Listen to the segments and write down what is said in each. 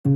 It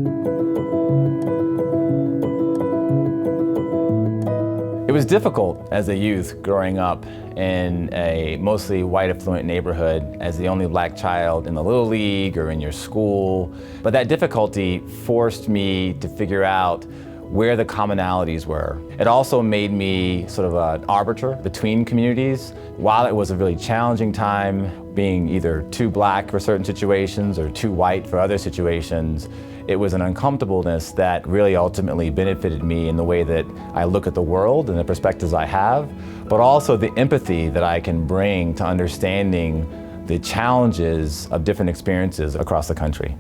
was difficult as a youth growing up in a mostly white affluent neighborhood as the only black child in the Little League or in your school. But that difficulty forced me to figure out where the commonalities were. It also made me sort of an arbiter between communities. While it was a really challenging time, being either too black for certain situations or too white for other situations, it was an uncomfortableness that really ultimately benefited me in the way that I look at the world and the perspectives I have, but also the empathy that I can bring to understanding the challenges of different experiences across the country.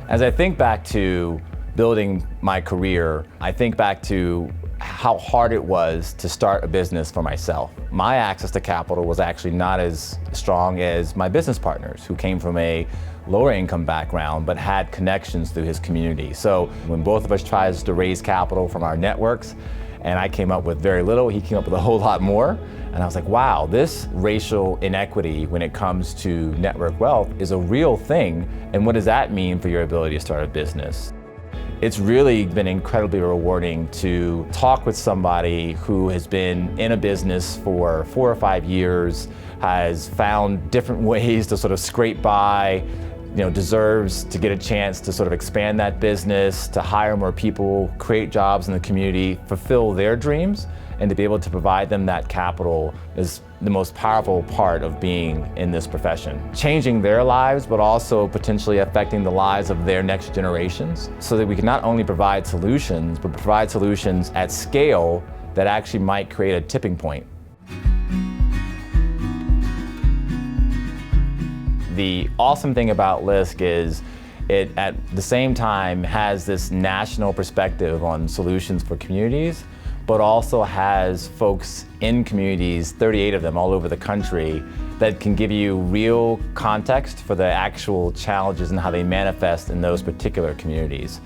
As I think back to building my career, I think back to how hard it was to start a business for myself. My access to capital was actually not as strong as my business partners, who came from a lower income background but had connections through his community. So when both of us tried to raise capital from our networks, and I came up with very little, he came up with a whole lot more. And I was like, wow, this racial inequity when it comes to network wealth is a real thing. And what does that mean for your ability to start a business? It's really been incredibly rewarding to talk with somebody who has been in a business for 4 or 5 years, has found different ways to sort of scrape by, deserves to get a chance to sort of expand that business, to hire more people, create jobs in the community, fulfill their dreams, and to be able to provide them that capital is the most powerful part of being in this profession. Changing their lives, but also potentially affecting the lives of their next generations, so that we can not only provide solutions, but provide solutions at scale that actually might create a tipping point. The awesome thing about LISC is it, at the same time, has this national perspective on solutions for communities, but also has folks in communities, 38 of them all over the country, that can give you real context for the actual challenges and how they manifest in those particular communities.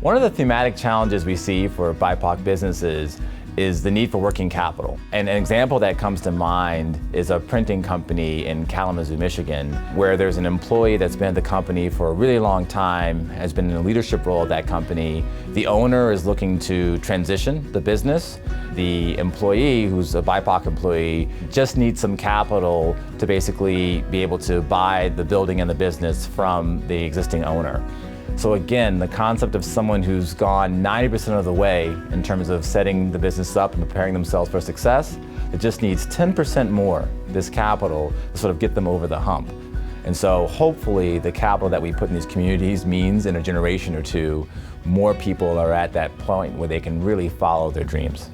One of the thematic challenges we see for BIPOC businesses is the need for working capital. And an example that comes to mind is a printing company in Kalamazoo, Michigan, where there's an employee that's been at the company for a really long time, has been in a leadership role at that company. The owner is looking to transition the business. The employee, who's a BIPOC employee, just needs some capital to basically be able to buy the building and the business from the existing owner. So again, the concept of someone who's gone 90% of the way in terms of setting the business up and preparing themselves for success, it just needs 10% more, this capital, to sort of get them over the hump. And so hopefully the capital that we put in these communities means in a generation or two, more people are at that point where they can really follow their dreams.